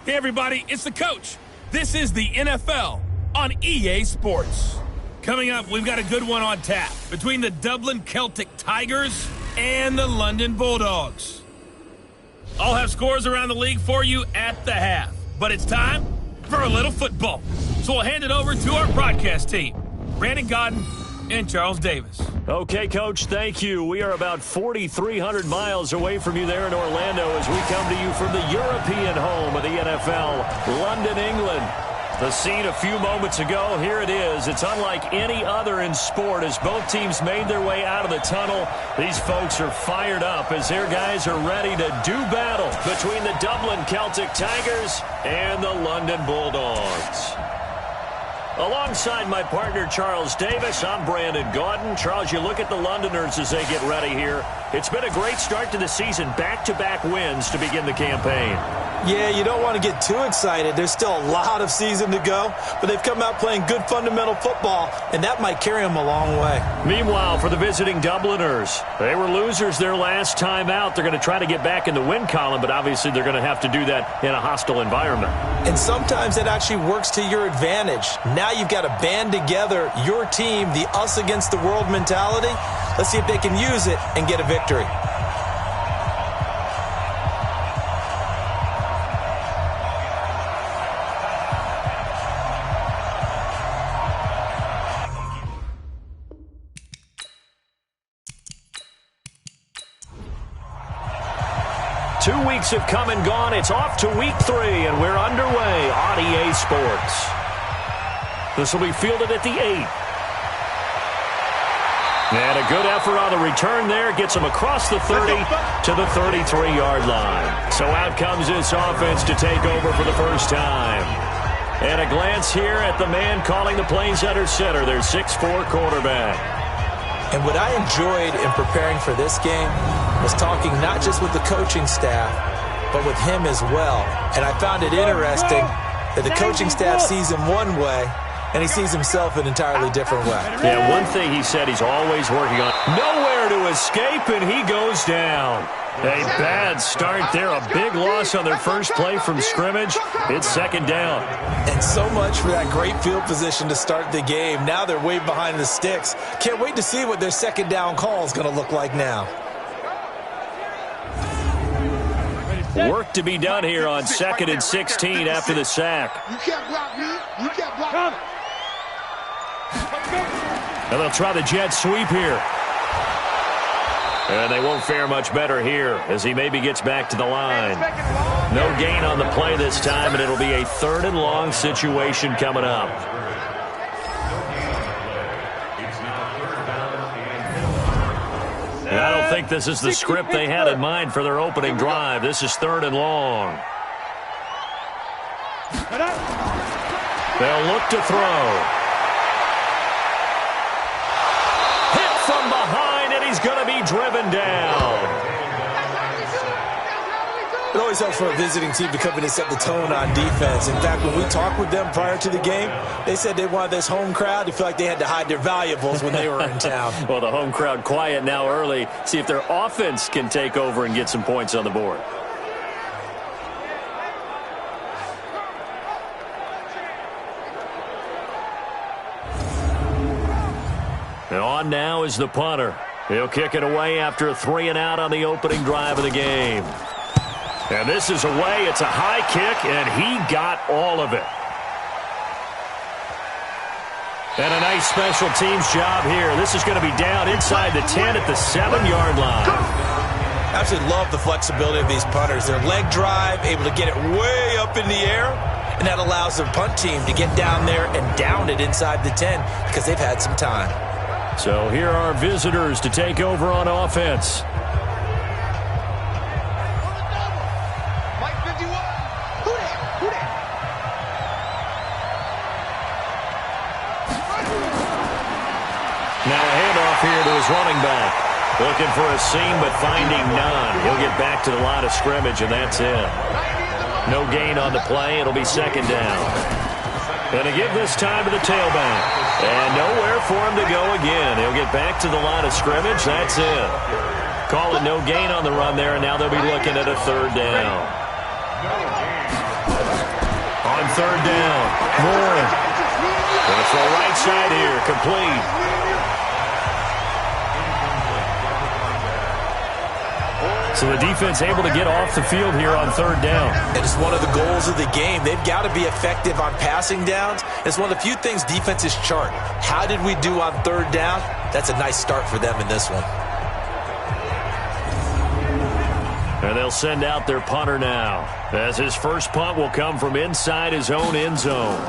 Hey everybody, it's the coach. This is the NFL on EA Sports. Coming up, we've got a good one on tap between the Dublin Celtic Tigers and the London Bulldogs. I'll have scores around the league for you at the half, but it's time for a little football. So we'll hand it over to our broadcast team, Brandon Godden and Charles Davis. Okay, Coach, thank you. We are about 4,300 miles away from you there in Orlando as we come to you from the European home of the NFL, London, England. The scene a few moments ago, here it is. It's unlike any other in sport as both teams made their way out of the tunnel. These folks are fired up as their guys are ready to do battle between the Dublin Celtic Tigers and the London Bulldogs. Alongside my partner, Charles Davis, I'm Brandon Godden. Charles, you look at the Londoners as they get ready here. It's been a great start to the season, back-to-back wins to begin the campaign. Yeah, you don't want to get too excited. There's still a lot of season to go, but they've come out playing good fundamental football, and that might carry them a long way. Meanwhile, for the visiting Dubliners, they were losers their last time out. They're going to try to get back in the win column, but obviously they're going to have to do that in a hostile environment. And sometimes that actually works to your advantage. Now you've got to band together your team, the us against the world mentality. Let's see if they can use it and get a victory. Two weeks have come and gone. It's off to week 3, and we're underway on EA Sports. This will be fielded at the 8. And a good effort on the return there. Gets him across the 30 to the 33-yard line. So out comes this offense to take over for the first time. And a glance here at the man calling the plays under center, their 6'4" quarterback. And what I enjoyed in preparing for this game was talking not just with the coaching staff, but with him as well. And I found it interesting that the coaching staff sees him one way, and he sees himself an entirely different way. Yeah, one thing he said he's always working on. Nowhere to escape, and he goes down. A bad start there. A big loss on their first play from scrimmage. It's second down. And so much for that great field position to start the game. Now they're way behind the sticks. Can't wait to see what their second down call is going to look like now. Work to be done here on 2nd and 16 after the sack. You can't block me. You can't block me. And they'll try the jet sweep here. And they won't fare much better here as he maybe gets back to the line. No gain on the play this time, and it'll be a 3rd and long situation coming up. And I don't think this is the script they had in mind for their opening drive. This is 3rd and long. They'll look to throw. From behind, and he's going to be driven down. It always helps for a visiting team to come in and set the tone on defense. In fact, when we talked with them prior to the game, they said they wanted this home crowd to feel like they had to hide their valuables when they were in town. Well, the home crowd quiet now early. See if their offense can take over and get some points on the board. And on now is the punter. He'll kick it away after a 3-and-out on the opening drive of the game. And this is away. It's a high kick, and he got all of it. And a nice special teams job here. This is going to be down inside the 10 at the 7-yard line. I absolutely love the flexibility of these punters. Their leg drive, able to get it way up in the air, and that allows their punt team to get down there and down it inside the 10 because they've had some time. So here are visitors to take over on offense. Now a handoff here to his running back. Looking for a seam, but finding none. He'll get back to the line of scrimmage, and that's it. No gain on the play. It'll be second down. And to give this time to the tailback. And nowhere for him to go again. He'll get back to the line of scrimmage. That's it. Call it no gain on the run there, and now they'll be looking at a 3rd down. On third down, Warren. Going to throw right side here, complete. So the defense able to get off the field here on third down. And it's one of the goals of the game. They've got to be effective on passing downs. It's one of the few things defenses chart. How did we do on third down? That's a nice start for them in this one. And they'll send out their punter now, as his first punt will come from inside his own end zone.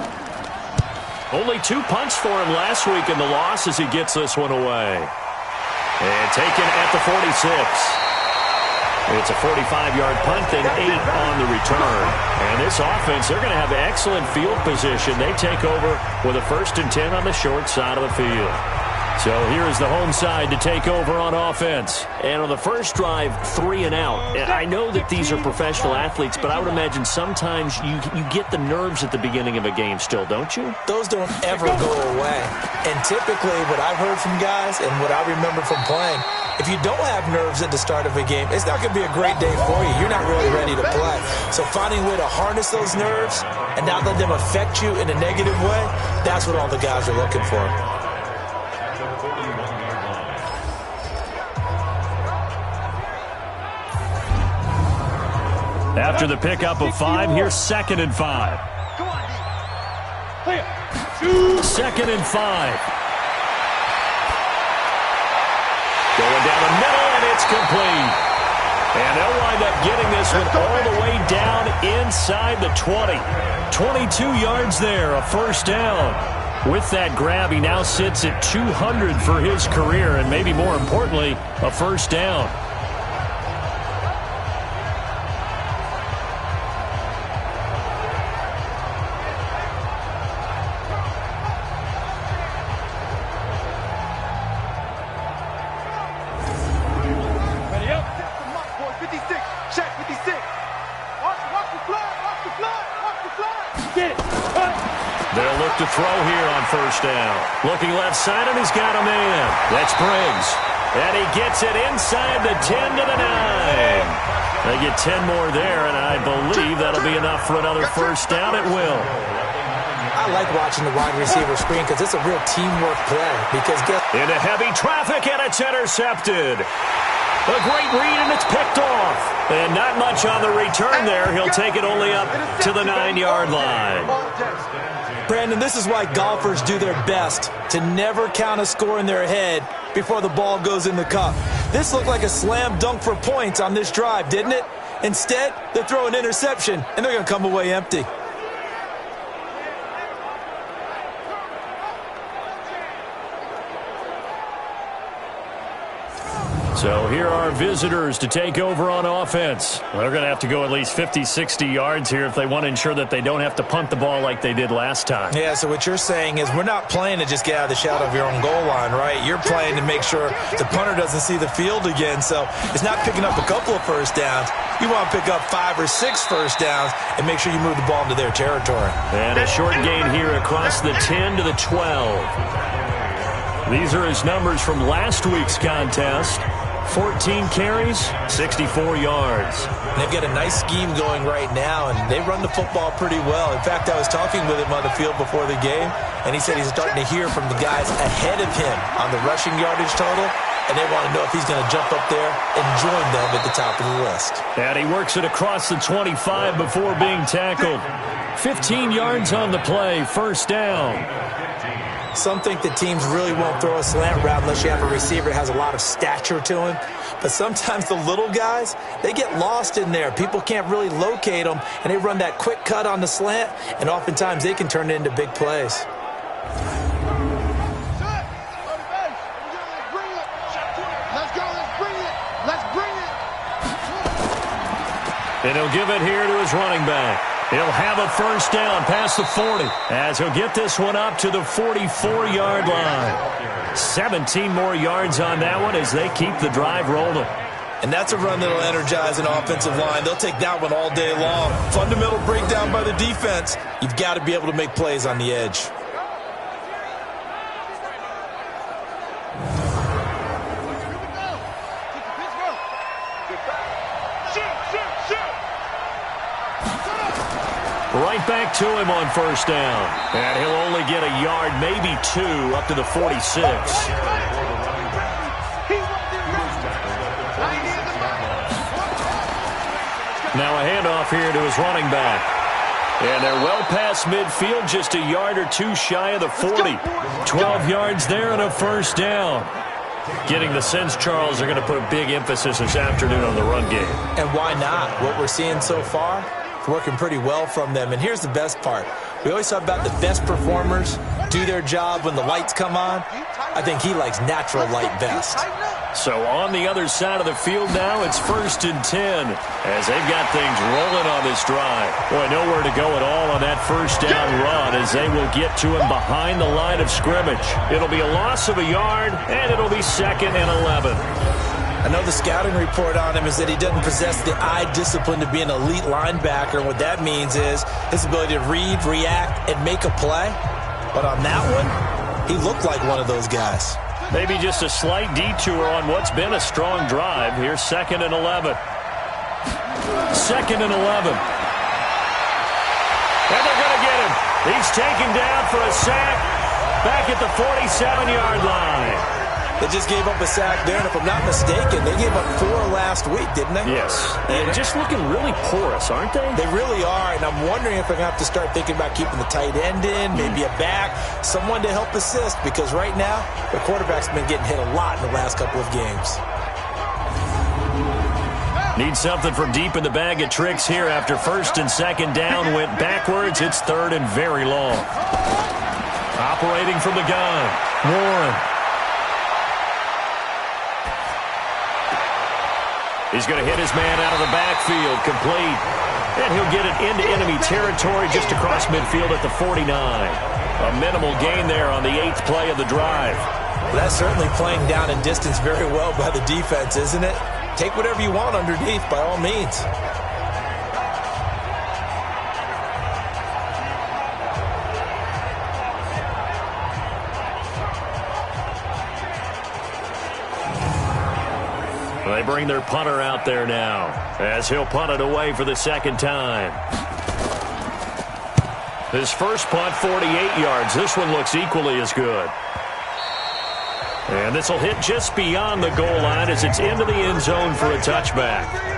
Only 2 punts for him last week in the loss as he gets this one away. And taken at the 46. It's a 45-yard punt and 8 on the return. And this offense, they're going to have excellent field position. They take over with a 1st and 10 on the short side of the field. So here is the home side to take over on offense. And on the first drive, 3 and out. I know that these are professional athletes, but I would imagine sometimes you get the nerves at the beginning of a game still, don't you? Those don't ever go away. And typically what I've heard from guys and what I remember from playing, if you don't have nerves at the start of a game, it's not going to be a great day for you. You're not really ready to play. So finding a way to harness those nerves and not let them affect you in a negative way, that's what all the guys are looking for. After the pickup of 5, here's 2nd and 5. 2nd and 5. Going down the middle, and it's complete. And they'll wind up getting this one all the way down inside the 20. 22 yards there, a 1st down. With that grab, he now sits at 200 for his career, and maybe more importantly, a 1st down. They'll look to throw here on 1st down. Looking left side, and he's got a man. That's Briggs. And he gets it inside the 10 to the 9. They get 10 more there, and I believe that'll be enough for another 1st down. It will. I like watching the wide receiver screen because it's a real teamwork play. Because into heavy traffic, and it's intercepted. A great read, and it's picked off. And not much on the return there. He'll take it only up to the 9-yard line. Brandon, this is why golfers do their best to never count a score in their head before the ball goes in the cup. This looked like a slam dunk for points on this drive, didn't it? Instead, they throw an interception, and they're going to come away empty. So here are visitors to take over on offense. They're going to have to go at least 50, 60 yards here if they want to ensure that they don't have to punt the ball like they did last time. Yeah, so what you're saying is we're not playing to just get out of the shadow of your own goal line, right? You're playing to make sure the punter doesn't see the field again. So it's not picking up a couple of 1st downs. You want to pick up 5 or 6 1st downs and make sure you move the ball into their territory. And a short gain here across the 10 to the 12. These are his numbers from last week's contest. 14 carries, 64 yards. They've got a nice scheme going right now, and they run the football pretty well. In fact, I was talking with him on the field before the game, and he said he's starting to hear from the guys ahead of him on the rushing yardage total, and they want to know if he's going to jump up there and join them at the top of the list. And he works it across the 25 before being tackled. 15 yards on the play, 1st down. Some think that teams really won't throw a slant route unless you have a receiver that has a lot of stature to him. But sometimes the little guys, they get lost in there. People can't really locate them, and they run that quick cut on the slant, and oftentimes they can turn it into big plays. And he'll give it here to his running back. He'll have a 1st down past the 40 as he'll get this one up to the 44-yard line. 17 more yards on that one as they keep the drive rolling. And that's a run that'll energize an offensive line. They'll take that one all day long. Fundamental breakdown by the defense. You've got to be able to make plays on the edge. Right back to him on first down. And he'll only get a yard, maybe 2, up to the 46. Now a handoff here to his running back. And they're well past midfield, just a yard or 2 shy of the 40. 12 yards there and a first down. Getting the sense, Charles, are going to put a big emphasis this afternoon on the run game. And why not? What we're seeing so far, it's working pretty well from them. And here's the best part. We always talk about the best performers do their job when the lights come on. I think he likes natural light best. So on the other side of the field now, it's 1st and 10 as they've got things rolling on this drive. Boy, nowhere to go at all on that first down run as they will get to him behind the line of scrimmage. It'll be a loss of a yard, and it'll be 2nd and 11. I know the scouting report on him is that he doesn't possess the eye discipline to be an elite linebacker. And what that means is his ability to read, react, and make a play. But on that one, he looked like one of those guys. Maybe just a slight detour on what's been a strong drive. Here's 2nd and 11. 2nd and 11. And they're going to get him. He's taken down for a sack back at the 47-yard line. They just gave up a sack there, and if I'm not mistaken, they gave up 4 last week, didn't they? Yes. And just looking really porous, aren't they? They really are, and I'm wondering if they're going to have to start thinking about keeping the tight end in, maybe a back, someone to help assist, because right now, the quarterback's been getting hit a lot in the last couple of games. Need something from deep in the bag of tricks here after 1st and 2nd down went backwards. It's 3rd and very long. Operating from the gun, Warren. He's going to hit his man out of the backfield, complete. And he'll get it into enemy territory just across midfield at the 49. A minimal gain there on the 8th play of the drive. Well, that's certainly playing down in distance very well by the defense, isn't it? Take whatever you want underneath, by all means. They bring their punter out there now as he'll punt it away for the 2nd time. His first punt, 48 yards. This one looks equally as good. And this will hit just beyond the goal line as it's into the end zone for a touchback.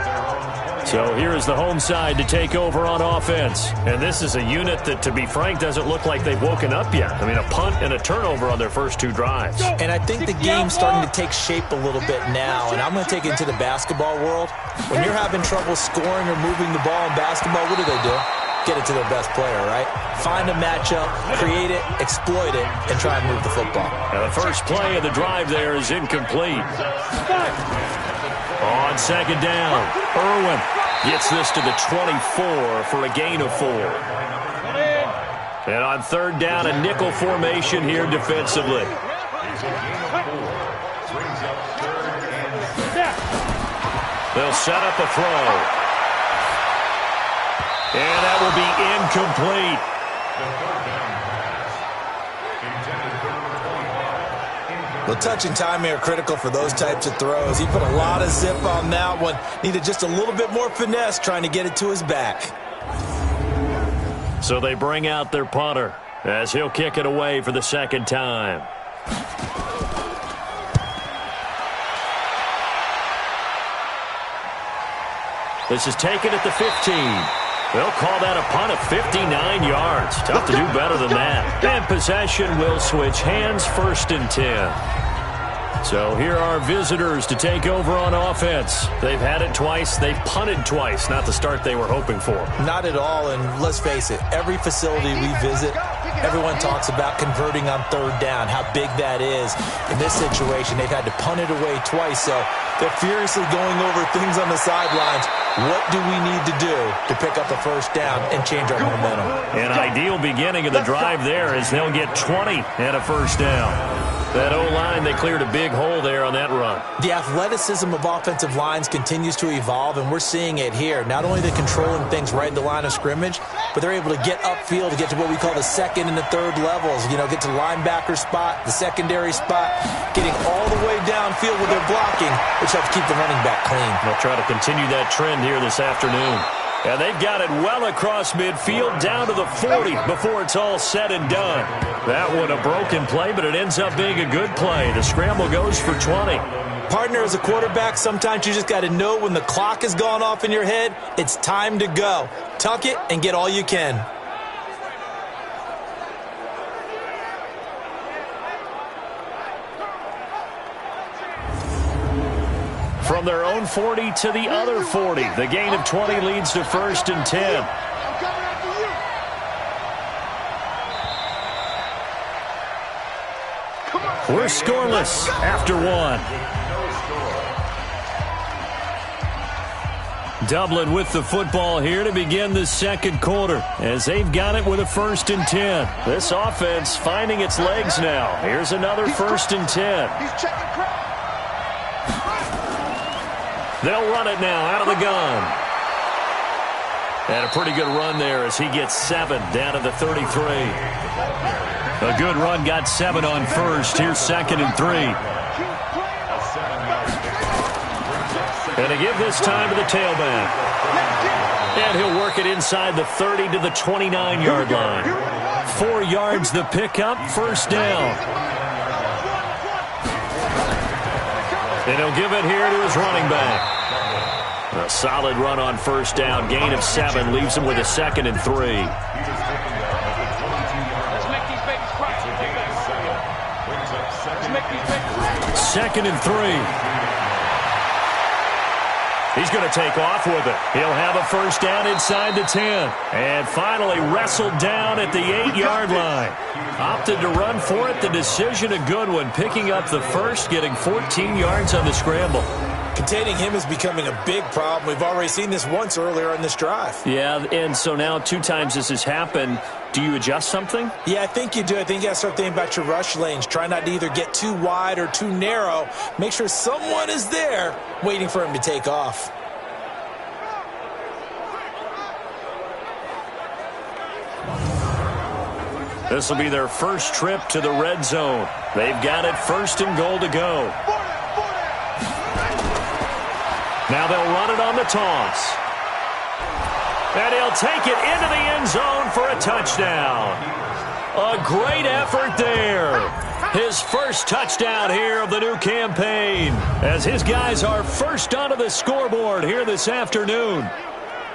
So here is the home side to take over on offense. And this is a unit that, to be frank, doesn't look like they've woken up yet. I mean, a punt and a turnover on their first 2 drives. And I think the game's starting to take shape a little bit now. And I'm going to take it into the basketball world. When you're having trouble scoring or moving the ball in basketball, what do? Get it to their best player, right? Find a matchup, create it, exploit it, and try and move the football. Now the first play of the drive there is incomplete. On 2nd down, Irwin gets this to the 24 for a gain of 4. And on 3rd down, a nickel formation here defensively. They'll set up a throw. And that will be incomplete. Well, touch and time here are critical for those types of throws. He put a lot of zip on that one. Needed just a little bit more finesse trying to get it to his back. So they bring out their punter as he'll kick it away for the 2nd time. This is taken at the 15. They'll call that a punt of 59 yards. Tough to do better than that. And possession will switch hands, 1st and 10. So here are visitors to take over on offense. They've had it twice. They've punted twice. Not the start they were hoping for. Not at all, and let's face it, every facility we visit, everyone talks about converting on 3rd down, how big that is. In this situation, they've had to punt it away twice, so they're furiously going over things on the sidelines. What do we need to do to pick up a 1st down and change our momentum? An ideal beginning of the drive there is they'll get 20 and a 1st down. That O-line, they cleared a big hole there on that run. The athleticism of offensive lines continues to evolve, and we're seeing it here. Not only are they controlling things right at the line of scrimmage, but they're able to get upfield to get to what we call the 2nd and the 3rd levels. You know, get to the linebacker spot, the secondary spot, getting all the way downfield with their blocking, which helps keep the running back clean. They'll try to continue that trend here this afternoon. And they've got it well across midfield down to the 40 before it's all said and done. That one a broken play, but it ends up being a good play. The scramble goes for 20. Partner, as a quarterback, sometimes you just got to know when the clock has gone off in your head, it's time to go. Tuck it and get all you can. From their own 40 to the other 40. The gain of 20 leads to 1st and 10. We're scoreless after one. Dublin with the football here to begin the second quarter as they've got it with a 1st and 10. This offense finding its legs now. Here's another 1st and 10. They'll run it now out of the gun. And a pretty good run there as he gets 7 down to the 33. A good run, got 7 on first. Here's 2nd and 3. And to give this time to the tailback. And he'll work it inside the 30 to the 29-yard line. 4 yards the pickup, 1st down. And he'll give it here to his running back. A solid run on 1st down. Gain of 7 leaves him with a 2nd and 3. 2nd and 3. He's going to take off with it. He'll have a 1st down inside the 10. And finally wrestled down at the 8-yard line. Opted to run for it. The decision a good one. Picking up the 1st, getting 14 yards on the scramble. Containing him is becoming a big problem. We've already seen this once earlier in this drive. Yeah, and so now 2 times this has happened. Do you adjust something? Yeah, I think you do. I think you got to start thinking about your rush lanes. Try not to either get too wide or too narrow. Make sure someone is there waiting for him to take off. This will be their first trip to the red zone. They've got it 1st and goal to go. Now they'll run it on the toss. And he'll take it into the end zone for a touchdown. A great effort there. His first touchdown here of the new campaign as his guys are first onto the scoreboard here this afternoon.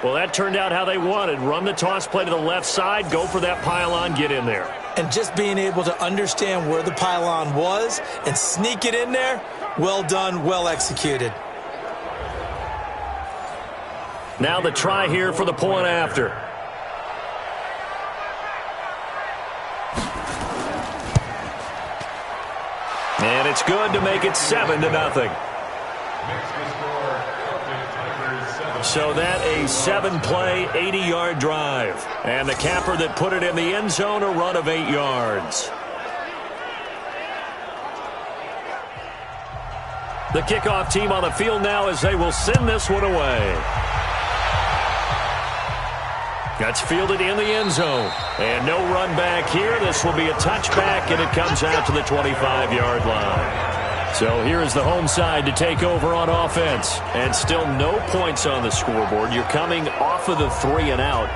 Well, that turned out how they wanted. Run the toss play to the left side, go for that pylon, get in there. And just being able to understand where the pylon was and sneak it in there, well done, well executed. Now the try here for the point after. And it's good to make it 7-0. So that a 7-play, 80-yard drive. And the capper that put it in the end zone, a run of 8 yards. The kickoff team on the field now as they will send this one away. That's fielded in the end zone. And no run back here. This will be a touchback, and it comes out to the 25-yard line. So here is the home side to take over on offense. And still no points on the scoreboard. You're coming off of the 3 and out.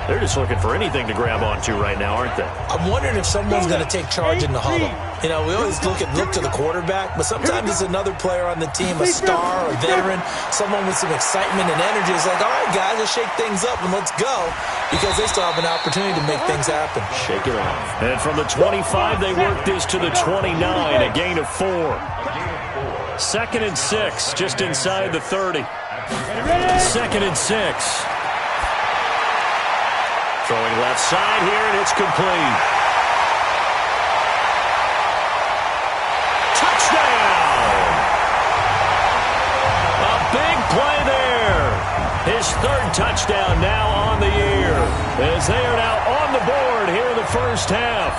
They're just looking for anything to grab onto right now, aren't they? I'm wondering if someone's going to take charge in the huddle. You know, we always look to the quarterback, but sometimes it's another player on the team, a star, a veteran, someone with some excitement and energy. It's like, all right, guys, let's shake things up and let's go, because they still have an opportunity to make things happen. Shake it off. And from the 25, they work this to the 29, a gain of 4. 2nd and 6, just inside the 30. 2nd and 6. Throwing left side here, and it's complete. Touchdown! A big play there. His 3rd touchdown now on the year, as they are now on the board here in the first half.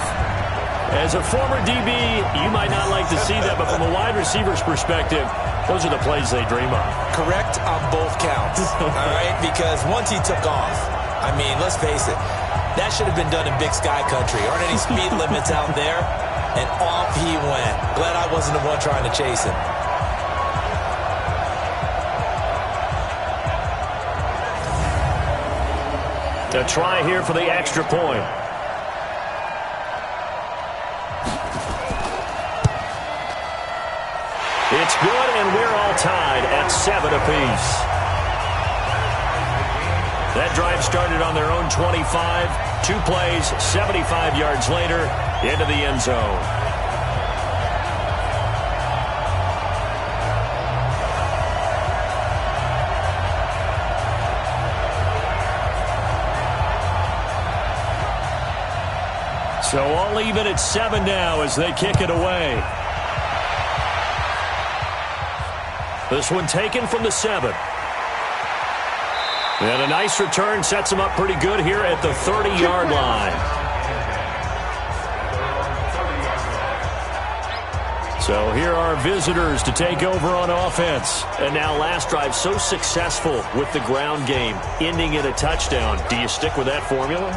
As a former DB, you might not like to see that, but from a wide receiver's perspective, those are the plays they dream of. Correct on both counts, all right? Because once he took off, I mean, let's face it, that should have been done in Big Sky Country. Aren't any speed limits out there? And off he went. Glad I wasn't the one trying to chase him. A try here for the extra point. It's good, and we're all tied at 7 apiece. That drive started on their own 25. 2 plays, 75 yards later, into the end zone. So all even at 7 now as they kick it away. This one taken from the 7. And a nice return sets them up pretty good here at the 30-yard line. So here are visitors to take over on offense. And now last drive so successful with the ground game, ending in a touchdown. Do you stick with that formula?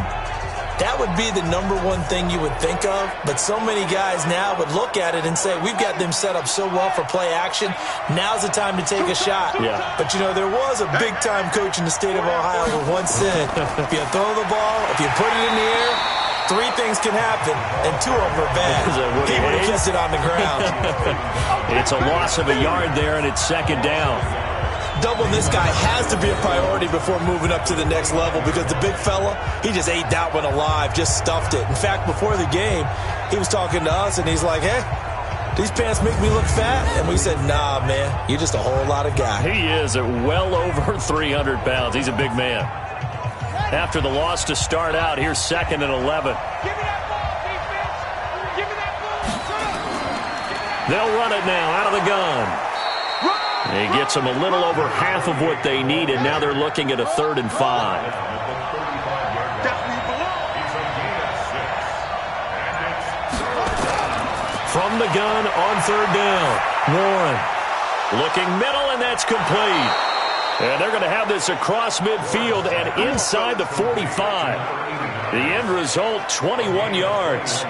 That would be the number one thing you would think of, but so many guys now would look at it and say, we've got them set up so well for play action, now's the time to take a shot. Yeah. But, you know, there was a big-time coach in the state of Ohio who once said, if you throw the ball, if you put it in the air, 3 things can happen, and 2 of them are bad. He would have kept it on the ground. It's a loss of a yard there, and it's 2nd down. Doubling this guy has to be a priority before moving up to the next level because the big fella, he just ate that one alive, just stuffed it. In fact, before the game, he was talking to us, and he's like, hey, these pants make me look fat? And we said, nah, man, you're just a whole lot of guy. He is at well over 300 pounds. He's a big man. After the loss to start out, here's 2nd and 11. Give me that ball, defense. Give me that ball. They'll run it now out of the gun. He gets them a little over half of what they needed. Now they're looking at a 3rd and 5. From the gun on 3rd down. Warren looking middle, and that's complete. And they're going to have this across midfield and inside the 45. The end result, 21 yards.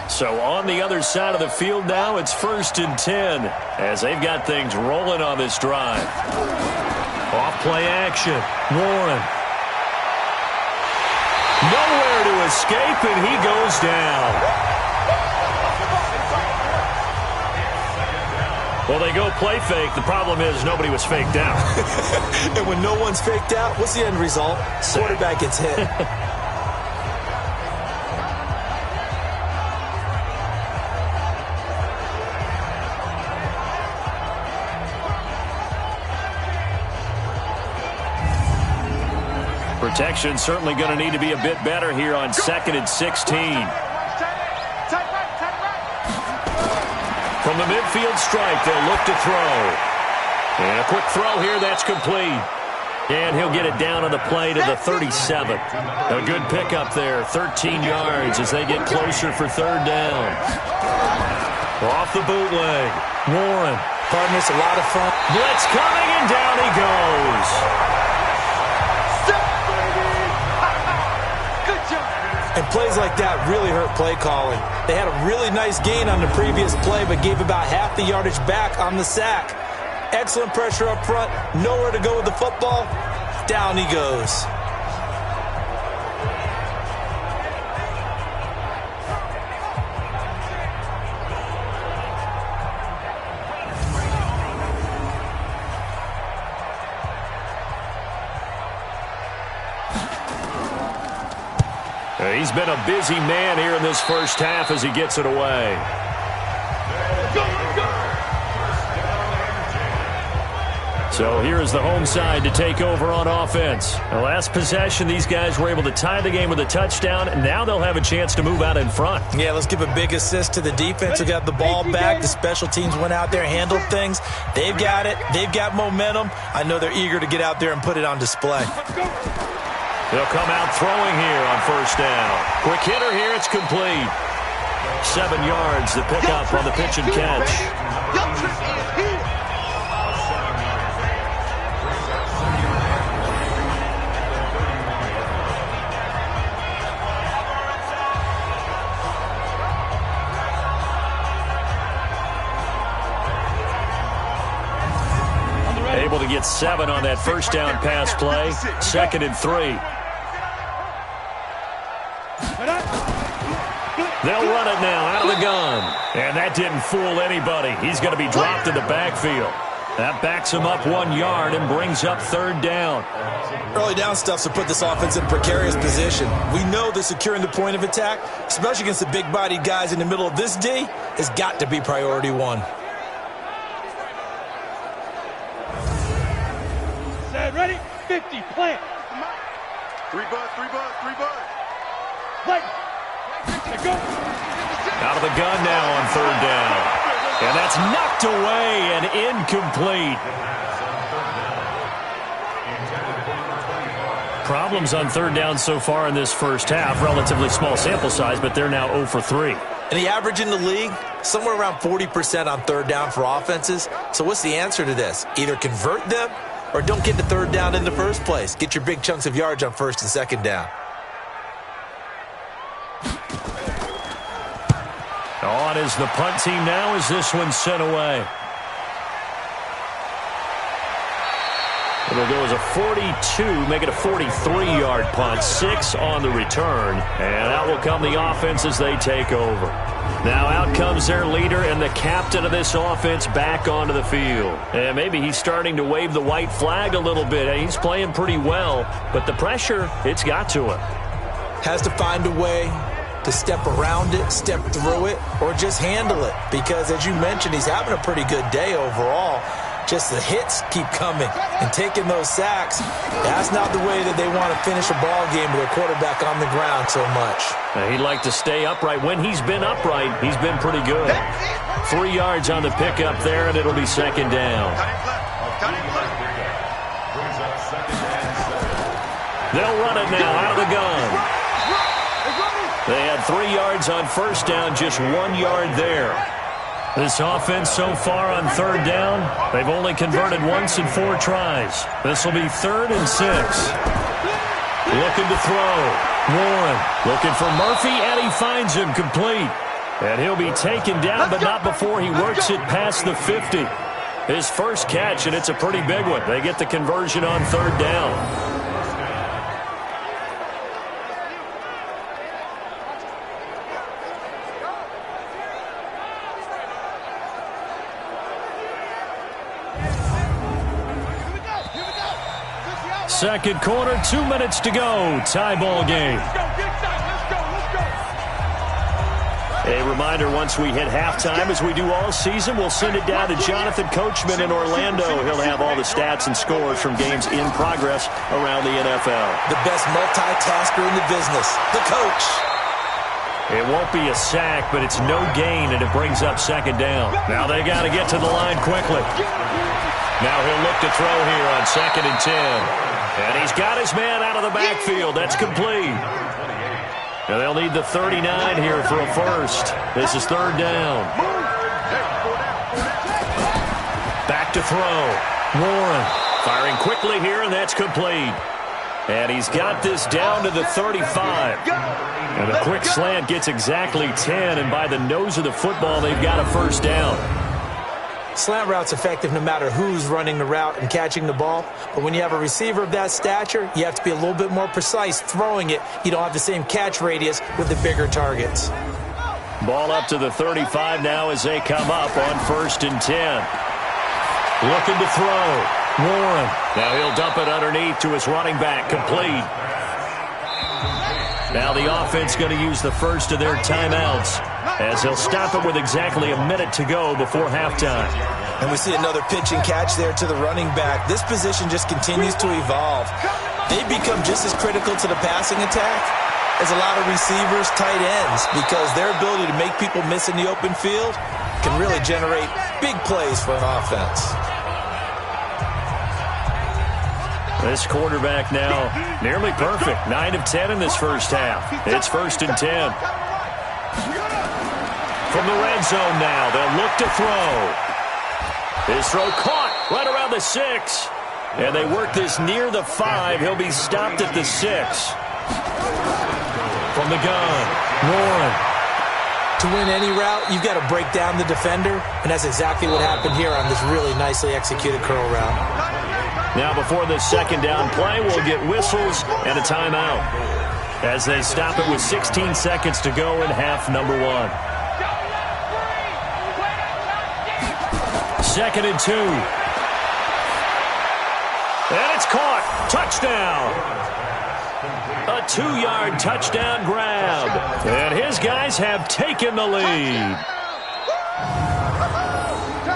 So on the other side of the field now, it's 1st and 10 as they've got things rolling on this drive. Off play action. Warren. Nowhere to escape, and he goes down. Well, they go play fake. The problem is nobody was faked out. And when no one's faked out, what's the end result? Quarterback gets hit. Protection certainly going to need to be a bit better here on 2nd and 16. From the midfield stripe, they'll look to throw. And a quick throw here, that's complete. And he'll get it down on the play to the 37. A good pickup there, 13 yards as they get closer for 3rd down. Off the bootleg. Warren. Partners, a lot of fun. Blitz coming, and down he goes. And plays like that really hurt play calling. They had a really nice gain on the previous play, but gave about half the yardage back on the sack. Excellent pressure up front. Nowhere to go with the football. Down he goes. He's been a busy man here in this first half as he gets it away. So here is the home side to take over on offense. The last possession, these guys were able to tie the game with a touchdown. Now they'll have a chance to move out in front. Yeah, let's give a big assist to the defense who got the ball back. The special teams went out there, handled things. They've got it. They've got momentum. I know they're eager to get out there and put it on display. They'll come out throwing here on 1st down. Quick hitter here, it's complete. 7 yards, the pickup on the pitch and catch. to get 7 on that first down pass play. 2nd and 3. They'll run it now out of the gun. And that didn't fool anybody. He's going to be dropped in the backfield. That backs him up 1 yard and brings up 3rd down. Early down stuff to put this offense in a precarious position. We know that securing the point of attack, especially against the big-bodied guys in the middle of this D, has got to be priority 1. Set, ready, 50, plant. 3 bud, 3 bud, 3 bud. Play. Go. Out of the gun now on 3rd down. And that's knocked away and incomplete. Problems on 3rd down so far in this first half. Relatively small sample size, but they're now 0 for 3. And the average in the league, somewhere around 40% on 3rd down for offenses. So what's the answer to this? Either convert them or don't get to 3rd down in the first place. Get your big chunks of yards on 1st and 2nd down. On is the punt team now as this one's sent away. It'll go as a 42, make it a 43-yard punt. 6 on the return. And out will come the offense as they take over. Now out comes their leader and the captain of this offense back onto the field. And maybe he's starting to wave the white flag a little bit. He's playing pretty well, but the pressure, it's got to him. Has to find a way to step around it, step through it, or just handle it. Because, as you mentioned, he's having a pretty good day overall. Just the hits keep coming and taking those sacks. That's not the way that they want to finish a ball game with their quarterback on the ground so much. He'd like to stay upright. When he's been upright, he's been pretty good. 3 yards on the pickup there, and it'll be 2nd down. They'll run it now out of the gun. They had 3 yards on 1st down, just 1 yard there. This offense so far on 3rd down, they've only converted once in 4 tries. This will be 3rd and 6. Looking to throw. Warren looking for Murphy, and he finds him complete. And he'll be taken down, but not before he works it past the 50. His first catch, and it's a pretty big one. They get the conversion on 3rd down. Second quarter, 2 minutes to go. Tie ball game. A reminder, once we hit halftime, as we do all season, we'll send it down to Jonathan Coachman in Orlando. He'll have all the stats and scores from games in progress around the NFL. The best multitasker in the business, the coach. It won't be a sack, but it's no gain, and it brings up 2nd down. Now they got to get to the line quickly. Now he'll look to throw here on 2nd and 10. And he's got his man out of the backfield. That's complete. And they'll need the 39 here for a first. This is 3rd down. Back to throw. Warren firing quickly here, and that's complete. And he's got this down to the 35. And a quick slant gets exactly 10, and by the nose of the football, they've got a first down. Slant route's effective no matter who's running the route and catching the ball. But when you have a receiver of that stature, you have to be a little bit more precise throwing it. You don't have the same catch radius with the bigger targets. Ball up to the 35 now as they come up on 1st and 10. Looking to throw. Warren. Now he'll dump it underneath to his running back. Complete. Now the offense going to use the first of their timeouts as he'll stop it with exactly a minute to go before halftime. And we see another pitch and catch there to the running back. This position just continues to evolve. They become just as critical to the passing attack as a lot of receivers, tight ends, because their ability to make people miss in the open field can really generate big plays for an offense. This quarterback now nearly perfect. 9 of 10 in this first half. It's 1st and 10. From the red zone now, they'll look to throw. His throw caught right around the 6. And they work this near the 5. He'll be stopped at the 6. From the gun, Warren. To win any route, you've got to break down the defender, and that's exactly what happened here on this really nicely executed curl route. Now before this second down play, we'll get whistles and a timeout as they stop it with 16 seconds to go in half number 1. 2nd and 2. And it's caught. Touchdown. A 2-yard touchdown grab. And his guys have taken the lead.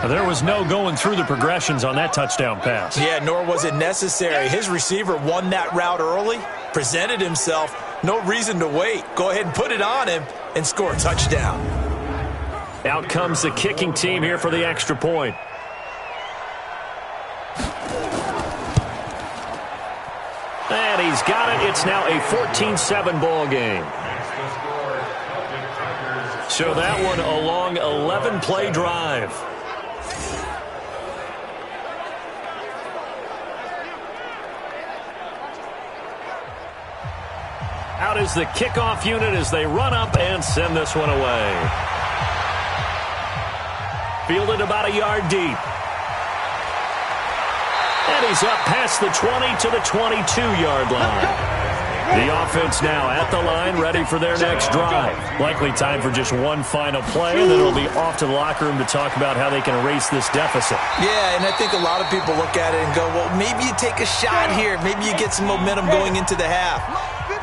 There was no going through the progressions on that touchdown pass. Yeah, nor was it necessary. His receiver won that route early, presented himself. No reason to wait. Go ahead and put it on him and score a touchdown. Out comes the kicking team here for the extra point. And he's got it. It's now a 14-7 ball game. So that one a long 11-play drive. Out is the kickoff unit as they run up and send this one away. Fielded about a yard deep. And he's up past the 20 to the 22-yard line. The offense now at the line, ready for their next drive. Likely time for just one final play, and then it'll be off to the locker room to talk about how they can erase this deficit. Yeah, and I think a lot of people look at it and go, well, maybe you take a shot here. Maybe you get some momentum going into the half.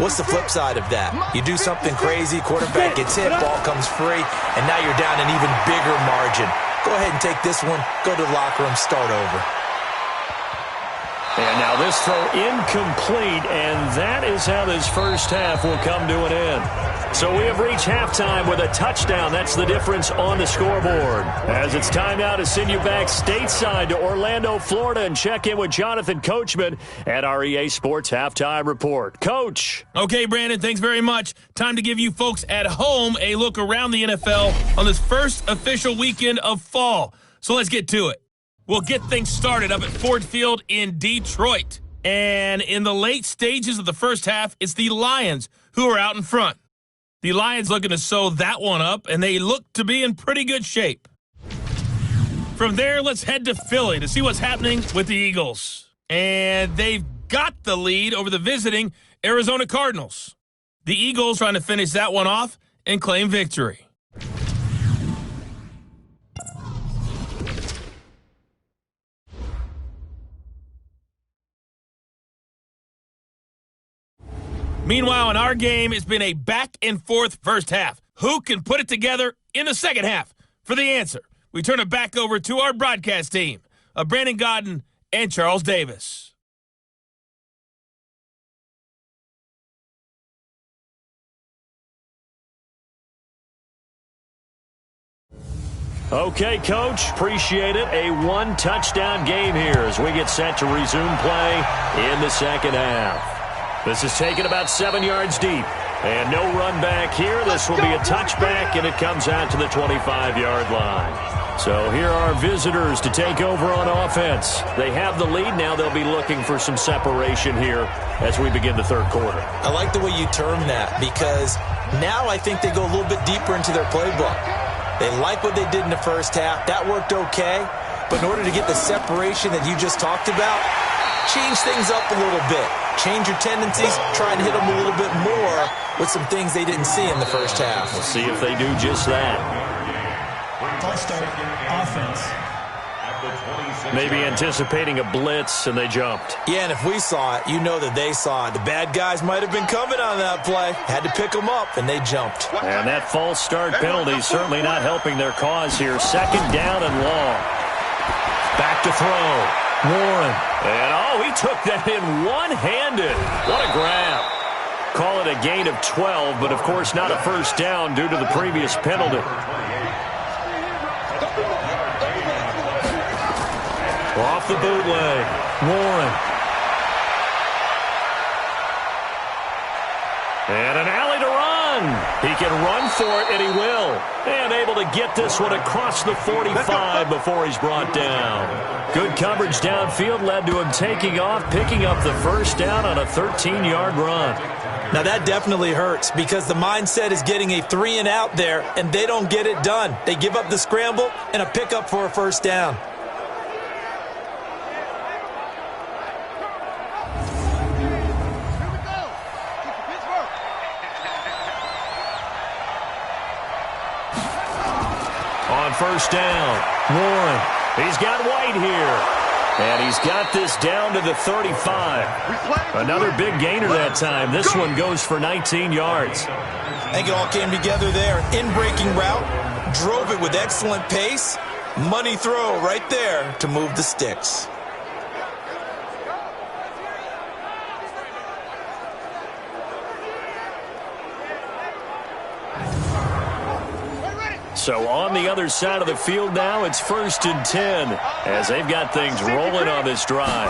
What's the flip side of that? You do something crazy, quarterback gets hit, ball comes free, and now you're down an even bigger margin. Go ahead and take this one, go to the locker room, start over. And now this throw incomplete, and that is how this first half will come to an end. So we have reached halftime with a touchdown. That's the difference on the scoreboard. As it's time now to send you back stateside to Orlando, Florida, and check in with Jonathan Coachman at our EA Sports Halftime Report. Coach. Okay, Brandon, thanks very much. Time to give you folks at home a look around the NFL on this first official weekend of fall. So let's get to it. We'll get things started up at Ford Field in Detroit. And in the late stages of the first half, it's the Lions who are out in front. The Lions looking to sew that one up, and they look to be in pretty good shape. From there, let's head to Philly to see what's happening with the Eagles. And they've got the lead over the visiting Arizona Cardinals. The Eagles trying to finish that one off and claim victory. Meanwhile, in our game, it's been a back-and-forth first half. Who can put it together in the second half? For the answer, we turn it back over to our broadcast team of Brandon Godden and Charles Davis. Okay, Coach, appreciate it. A one-touchdown game here as we get set to resume play in the second half. This is taken about 7 yards deep. And no run back here. This will be a touchback, and it comes out to the 25-yard line. So here are our visitors to take over on offense. They have the lead. Now they'll be looking for some separation here as we begin the third quarter. I like the way you term that because now I think they go a little bit deeper into their playbook. They like what they did in the first half. That worked okay. But in order to get the separation that you just talked about, change things up a little bit. Change your tendencies, try and hit them a little bit more with some things they didn't see in the first half. We'll see if they do just that. False start, offense. Maybe anticipating a blitz, and they jumped. Yeah, and if we saw it, you know that they saw it. The bad guys might have been coming on that play. Had to pick them up, and they jumped. And that false start penalty is certainly not helping their cause here. Second down and long. Back to throw. Warren. And, he took that in one-handed. What a grab. Call it a gain of 12, but, of course, not a first down due to the previous penalty. Off the bootleg. Warren. And an alley to run. He can run for it, and he will. And able to get this one across the 45 before he's brought down. Good coverage downfield led to him taking off, picking up the first down on a 13-yard run. Now that definitely hurts because the mindset is getting a 3-and-out there, and they don't get it done. They give up the scramble and a pickup for a first down. first down. Warren. He's got White here. And he's got this down to the 35. Another big gainer that time. This one goes for 19 yards. I think it all came together there. In-breaking route. Drove it with excellent pace. Money throw right there to move the sticks. So on the other side of the field now, it's 1st and 10 as they've got things rolling on this drive.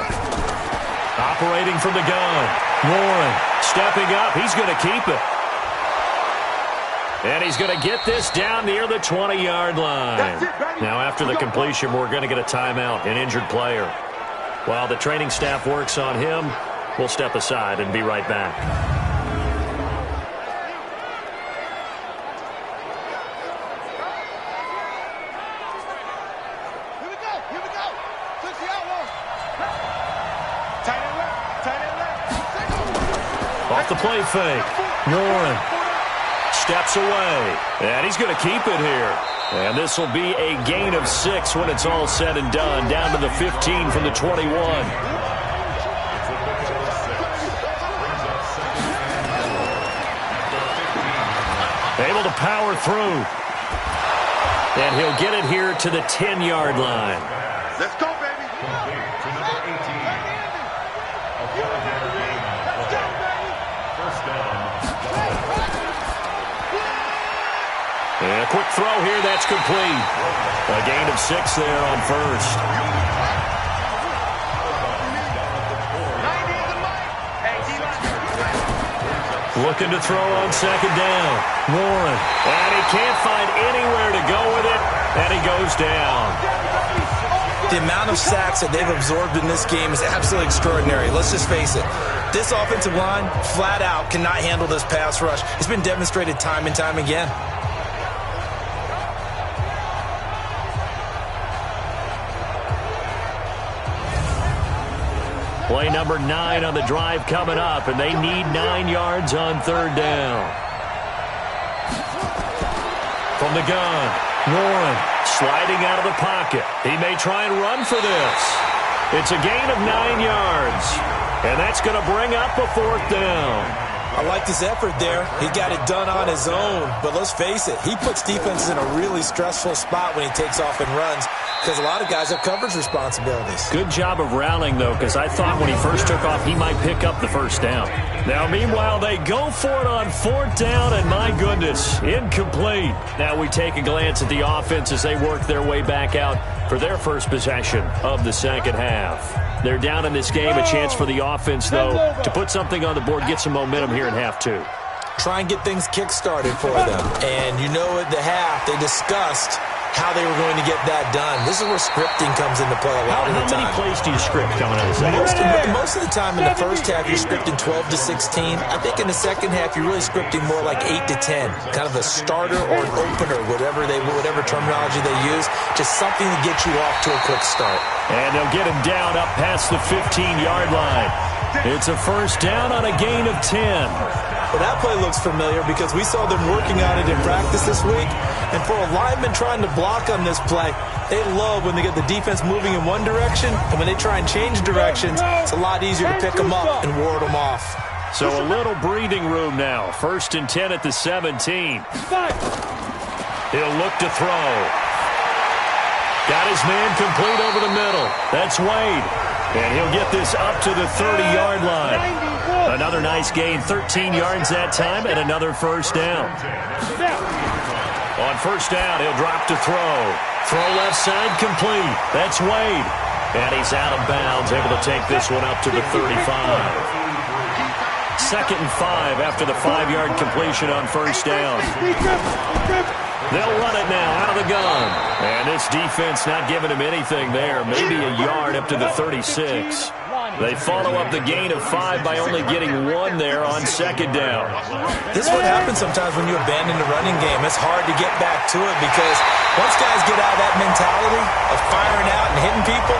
Operating from the gun. Warren stepping up. He's going to keep it. And he's going to get this down near the 20-yard line. Now after the completion, we're going to get a timeout, an injured player. While the training staff works on him, we'll step aside and be right back. Off the play fake. Warren steps away. And he's going to keep it here. And this will be a gain of 6 when it's all said and done. Down to the 15 from the 21. Able to power through. And he'll get it here to the 10-yard line. Let's go, baby. And a quick throw here, that's complete. A gain of 6 there on first. Looking to throw on second down. Warren. And he can't find anywhere to go with it. And he goes down. The amount of sacks that they've absorbed in this game is absolutely extraordinary. Let's just face it. This offensive line, flat out, cannot handle this pass rush. It's been demonstrated time and time again. Play number 9 on the drive coming up, and they need 9 yards on third down. From the gun, Warren sliding out of the pocket. He may try and run for this. It's a gain of 9 yards, and that's going to bring up a 4th down. I like his effort there. He got it done on his own. But let's face it, he puts defenses in a really stressful spot when he takes off and runs because a lot of guys have coverage responsibilities. Good job of rallying, though, because I thought when he first took off, he might pick up the first down. Now, meanwhile, they go for it on 4th down, and my goodness, incomplete. Now we take a glance at the offense as they work their way back out for their first possession of the second half. They're down in this game. A chance for the offense, though, to put something on the board, get some momentum here in half 2. Try and get things kick-started for them. And you know at the half, they discussed how they were going to get that done. This is where scripting comes into play a lot of the time. How many plays do you script coming out of the second? Most of the time in the first half, you're scripting 12 to 16. I think in the second half, you're really scripting more like 8 to 10. Kind of a starter or an opener, whatever terminology they use. Just something to get you off to a quick start. And they'll get him down up past the 15-yard line. It's a first down on a gain of 10. Well, that play looks familiar because we saw them working on it in practice this week. And for a lineman trying to block on this play, they love when they get the defense moving in one direction. And when they try and change directions, it's a lot easier to pick them up and ward them off. So a little breathing room now. 1st and 10 at the 17. He'll look to throw. Got his man complete over the middle. That's Wade. And he'll get this up to the 30-yard line. Another nice gain, 13 yards that time, and another first down. On first down, he'll drop to throw. Throw left side complete. That's Wade. And he's out of bounds, able to take this one up to the 35. 2nd and 5 after the 5-yard completion on first down. They'll run it now out of the gun. And this defense not giving him anything there. Maybe a yard up to the 36. They follow up the gain of 5 by only getting 1 there on second down. This is what happens sometimes when you abandon the running game. It's hard to get back to it because once guys get out of that mentality of firing out and hitting people,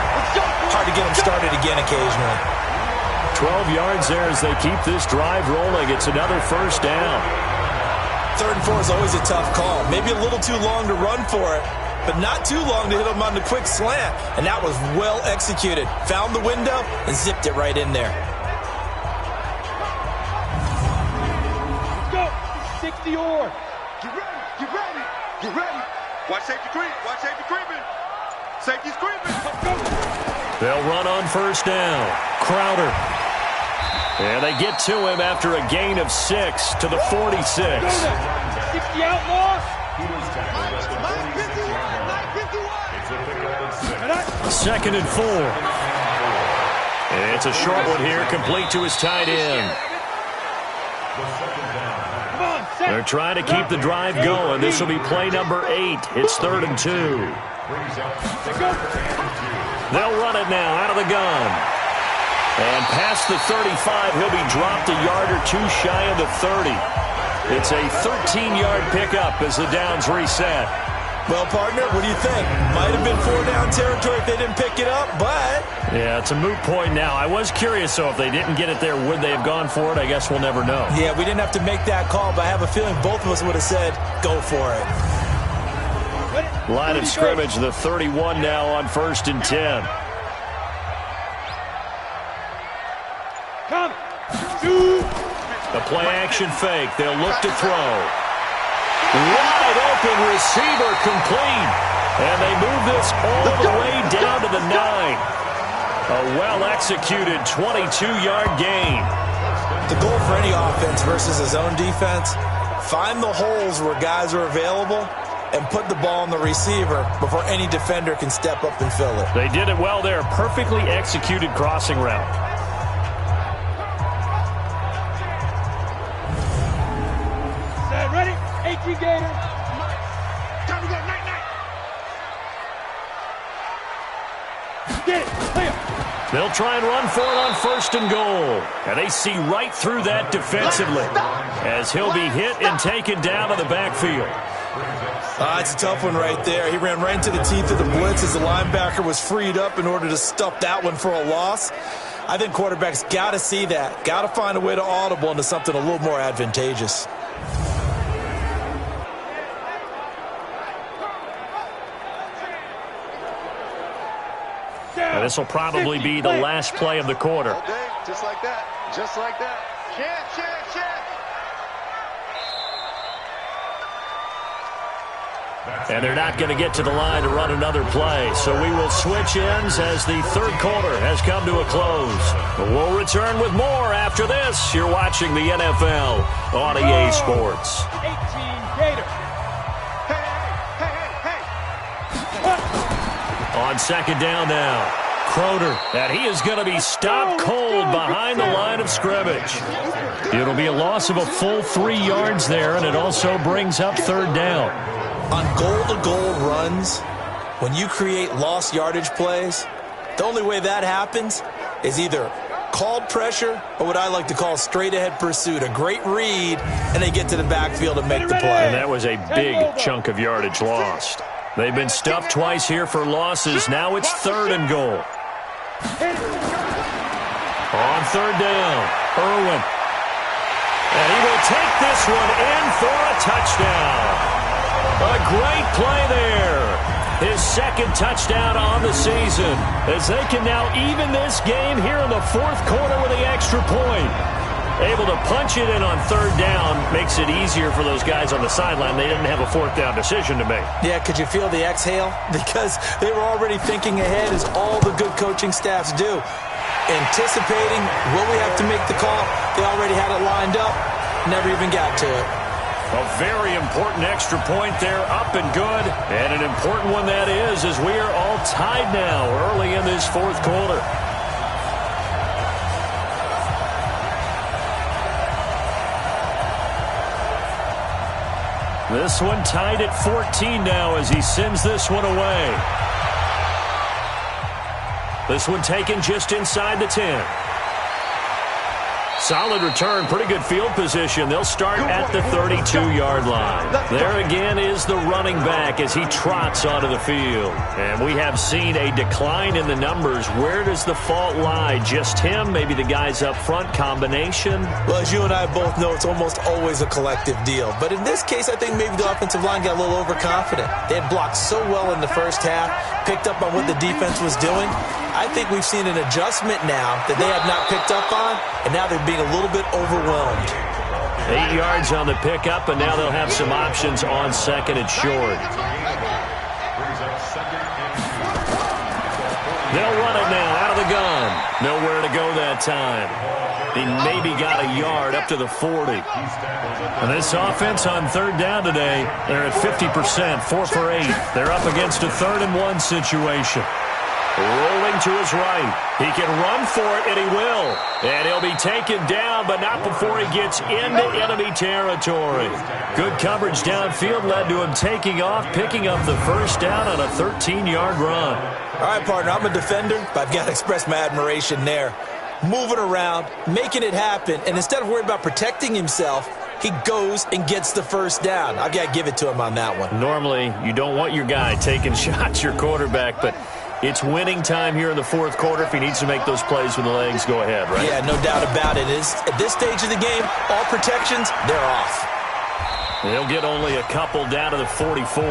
hard to get them started again occasionally. 12 yards there as they keep this drive rolling. It's another first down. 3rd and 4 is always a tough call. Maybe a little too long to run for it, but not too long to hit him on the quick slant. And that was well executed. Found the window and zipped it right in there. Let's go. 60 or. Get ready. Get ready. Get ready. Watch safety creep. Watch safety creeping. Safety's creeping. Let's go. They'll run on first down. Crowder. And they get to him after a gain of 6 to the 46. 60 outlaws. Second and 4. It's a short one here, complete to his tight end. They're trying to keep the drive going. This will be play number 8. It's 3rd and 2. They'll run it now out of the gun. And past the 35, he'll be dropped a yard or two shy of the 30. It's a 13-yard pickup as the downs reset. Well, partner, what do you think? Might have been 4-down territory if they didn't pick it up, but... Yeah, it's a moot point now. I was curious, so if they didn't get it there, would they have gone for it? I guess we'll never know. Yeah, we didn't have to make that call, but I have a feeling both of us would have said, go for it. Line of scrimmage, the 31 now on 1st and 10. Come. Shoot. The play-action fake. They'll look to throw. Wide open receiver complete. And they move this all the way down to the 9. A well-executed 22-yard gain. The goal for any offense versus his own defense, find the holes where guys are available and put the ball on the receiver before any defender can step up and fill it. They did it well there. Perfectly executed crossing route. Ready? 18 Gator. Time to go. Night. Get it. Clear. They'll try and run for it on 1st and goal. And they see right through that defensively as he'll be hit and taken down to the backfield. It's a tough one right there. He ran right into the teeth of the blitz as the linebacker was freed up in order to stuff that one for a loss. I think quarterbacks got to see that. Got to find a way to audible into something a little more advantageous. And this will probably be the last play of the quarter. Okay, just like that. Just like that. Check. And they're not going to get to the line to run another play. So we will switch ends as the 3rd quarter has come to a close. But we'll return with more after this. You're watching the NFL on EA Sports. 18 Gator. Hey. On 2nd down now. Crowder, and he is going to be stopped cold behind the line of scrimmage. It'll be a loss of a full 3 yards there, and it also brings up 3rd down. On goal-to-goal runs, when you create lost yardage plays, the only way that happens is either called pressure or what I like to call straight-ahead pursuit, a great read, and they get to the backfield and make the play. And that was a big chunk of yardage lost. They've been stuffed twice here for losses. Now it's 3rd and goal. On 3rd down, Irwin. And he will take this one in for a touchdown. A great play there. His 2nd touchdown on the season as they can now even this game here in the 4th quarter with the extra point. Able to punch it in on 3rd down makes it easier for those guys on the sideline. They didn't have a 4th down decision to make. Yeah, could you feel the exhale? Because they were already thinking ahead, as all the good coaching staffs do. Anticipating, will we have to make the call? They already had it lined up. Never even got to it. A very important extra point there, up and good. And an important one that is, as we are all tied now early in this 4th quarter. This one tied at 14 now as he sends this one away. This one taken just inside the 10. Solid return, pretty good field position. They'll start at the 32-yard line. There again is the running back as he trots onto the field. And we have seen a decline in the numbers. Where does the fault lie? Just him? Maybe the guys up front? Combination? Well, as you and I both know, it's almost always a collective deal. But in this case, I think maybe the offensive line got a little overconfident. They had blocked so well in the first half, picked up on what the defense was doing. I think we've seen an adjustment now that they have not picked up on, and now they're being a little bit overwhelmed. 8 yards on the pickup, and now they'll have some options on second and short. They'll run it now out of the gun. Nowhere to go that time. He maybe got a yard up to the 40. And this offense on third down today, they're at 50%, 4 for 8. They're up against a 3rd and 1 situation. Rolling to his right. He can run for it, and he will. And he'll be taken down, but not before he gets into enemy territory. Good coverage downfield led to him taking off, picking up the first down on a 13-yard run. All right, partner, I'm a defender, but I've got to express my admiration there. Moving around, making it happen, and instead of worried about protecting himself, he goes and gets the first down. I've got to give it to him on that one. Normally, you don't want your guy taking shots, your quarterback, but it's winning time here in the fourth quarter. If he needs to make those plays with the legs, go ahead, right? Yeah, no doubt about it. At this stage of the game, all protections, they're off. They'll get only a couple down to the 44.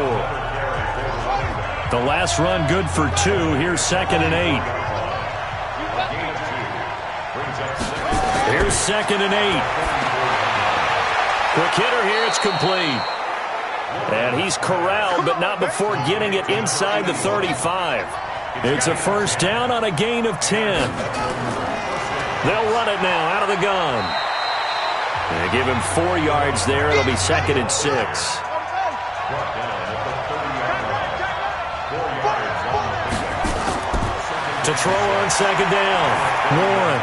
The last run good for 2. Here's 2nd and 8. Here's 2nd and 8. Quick hitter here. It's complete. And he's corralled, but not before getting it inside the 35. It's a first down on a gain of 10. They'll run it now out of the gun. They give him 4 yards there. It'll be 2nd and 6. To throw on 2nd down. Warren.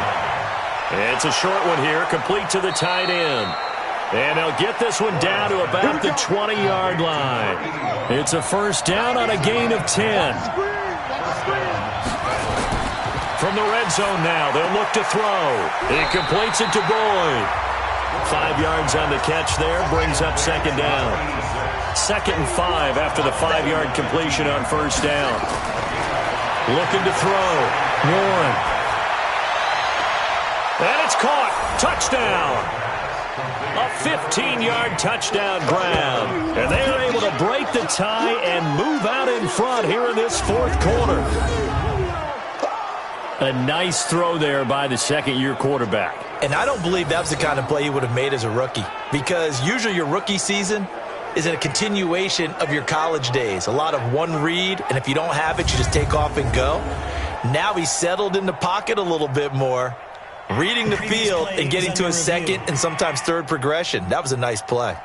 It's a short one here, complete to the tight end. And they'll get this one down to about the 20-yard line. It's a first down on a gain of 10. From the red zone now, they'll look to throw. He completes it to Boyd. 5 yards on the catch there, brings up 2nd down. 2nd and 5 after the 5-yard completion on first down. Looking to throw. Warren. And it's caught. Touchdown. A 15-yard touchdown grab. And they are able to break the tie and move out in front here in this fourth quarter. A nice throw there by the second-year quarterback. And I don't believe that was the kind of play he would have made as a rookie, because usually your rookie season is a continuation of your college days. A lot of one read, and if you don't have it, you just take off and go. Now he's settled in the pocket a little bit more, reading the field and getting to his second and sometimes third progression. That was a nice play.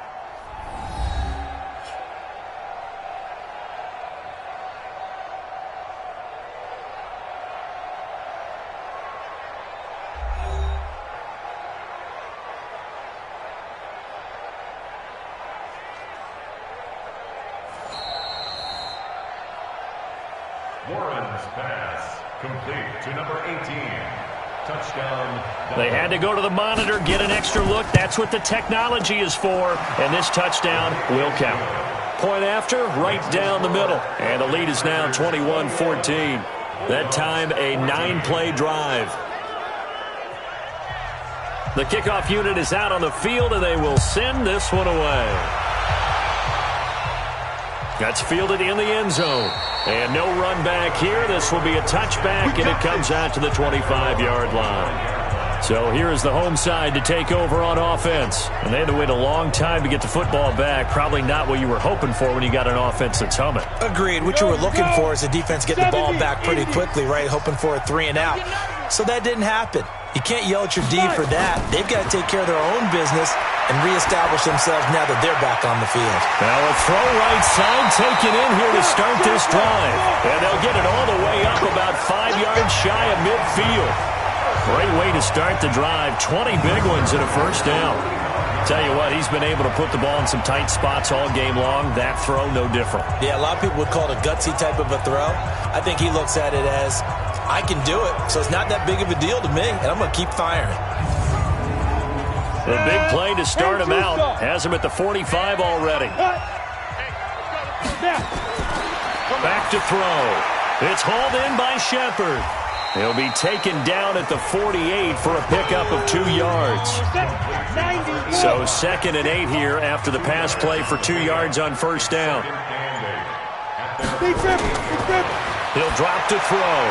Warren's pass complete to number 18. Touchdown. They had to go to the monitor, get an extra look. That's what the technology is for. And this touchdown will count. Point after, right down the middle. And the lead is now 21-14. That time, a 9-play drive. The kickoff unit is out on the field, and they will send this one away. That's fielded in the end zone. And no run back here. This will be a touchback, and it comes out to the 25-yard line. So here is the home side to take over on offense. And they had to wait a long time to get the football back. Probably not what you were hoping for when you got an offense that's humming. Agreed. What you were looking for is the defense get the ball back pretty quickly, right? Hoping for a 3 and out. So that didn't happen. You can't yell at your D for that. They've got to take care of their own business and reestablish themselves now that they're back on the field. Now a throw right side taken in here to start this drive. And they'll get it all the way up about 5 yards shy of midfield. Great way to start the drive. 20 big ones and a first down. Tell you what, he's been able to put the ball in some tight spots all game long. That throw, no different. Yeah, a lot of people would call it a gutsy type of a throw. I think he looks at it as, I can do it, so it's not that big of a deal to me, and I'm going to keep firing. The big play to start him out. Has him at the 45 already. Back to throw. It's hauled in by Shepard. He'll be taken down at the 48 for a pickup of 2 yards. So 2nd and 8 here after the pass play for 2 yards on first down. He'll drop to throw.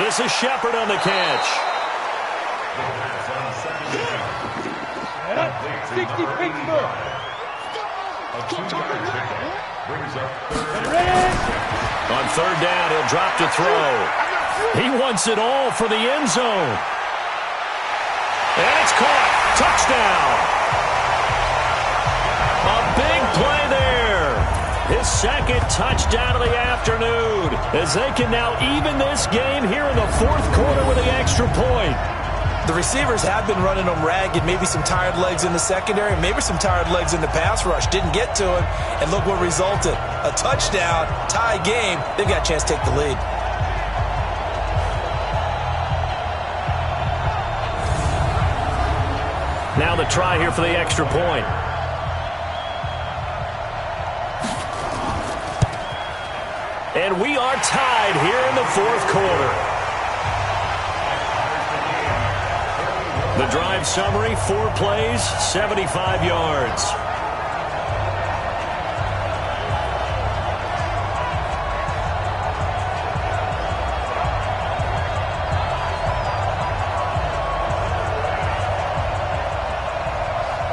This is Shepard on the catch. 60 feet more. On 3rd down, he'll drop to throw. He wants it all for the end zone. And it's caught. Touchdown. A big play there. His 2nd touchdown of the afternoon, as they can now even this game here in the 4th quarter with the extra point. The receivers have been running them ragged. Maybe some tired legs in the secondary, maybe some tired legs in the pass rush. Didn't get to him, and look what resulted. A touchdown, tie game. They've got a chance to take the lead. Now the try here for the extra point. And we are tied here in the 4th quarter. The drive summary, 4 plays, 75 yards.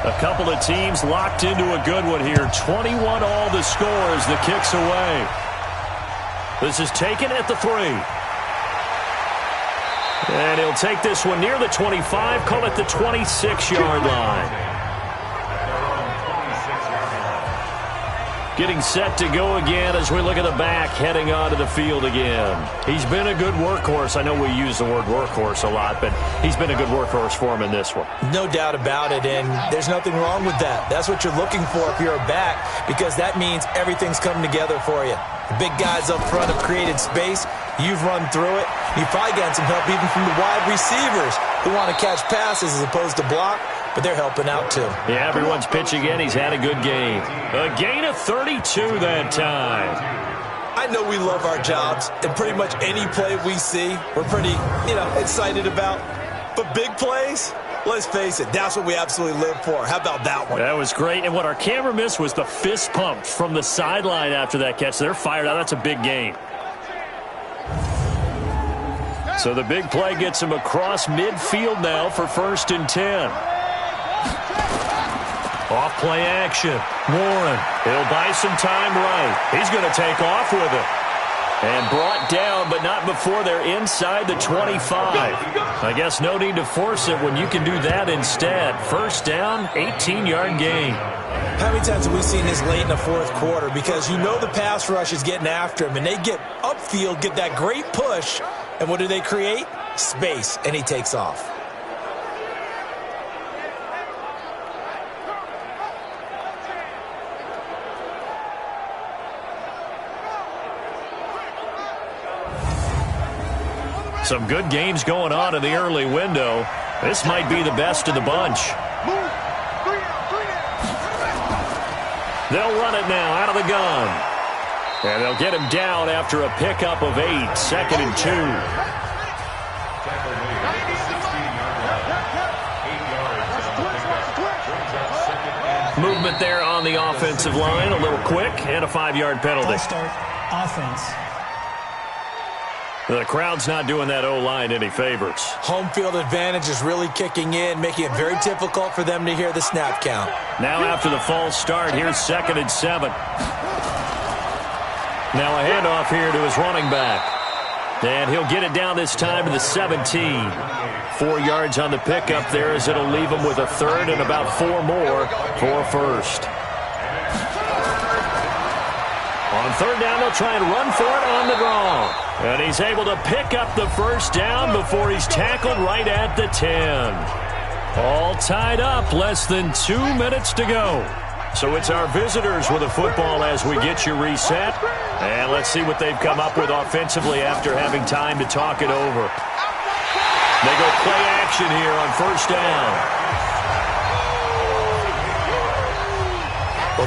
A couple of teams locked into a good one here. 21 all the score as the kick's away. This is taken at the 3. And he'll take this one near the 25, call it the 26-yard line. Getting set to go again as we look at the back heading onto the field again. He's been a good workhorse. I know we use the word workhorse a lot, but he's been a good workhorse for him in this one. No doubt about it, and there's nothing wrong with that. That's what you're looking for if you're a back, because that means everything's coming together for you. The big guys up front have created space. You've run through it. You've probably gotten some help even from the wide receivers who want to catch passes as opposed to block, but they're helping out too. Yeah, everyone's pitching in. He's had a good game. A gain of 32 that time. I know we love our jobs, and pretty much any play we see, we're pretty, excited about. But big plays, let's face it, that's what we absolutely live for. How about that one? That was great, and what our camera missed was the fist pump from the sideline after that catch. They're fired out. That's a big gain. So the big play gets him across midfield now for 1st and 10. Off play action. Warren, he'll buy some time right. He's going to take off with it. And brought down, but not before they're inside the 25. I guess no need to force it when you can do that instead. 1st down, 18-yard gain. How many times have we seen this late in the 4th quarter? Because the pass rush is getting after him, and they get upfield, get that great push, and what do they create? Space, and he takes off. Some good games going on in the early window. This might be the best of the bunch. They'll run it now out of the gun. And they'll get him down after a pickup of 8, 2nd and 2. Movement there on the offensive line, a little quick, and a 5-yard penalty. Start offense. The crowd's not doing that O-line any favors. Home field advantage is really kicking in, making it very difficult for them to hear the snap count. Now after the false start, here's 2nd and 7. Now a handoff here to his running back. And he'll get it down this time to the 17. 4 yards on the pickup there as it'll leave him with a 3rd and about 4 more for 1st. On 3rd down, they'll try and run for it on the draw. And he's able to pick up the 1st down before he's tackled right at the 10. All tied up, less than 2 minutes to go. So it's our visitors with the football as we get you reset. And let's see what they've come up with offensively after having time to talk it over. They go play action here on 1st down.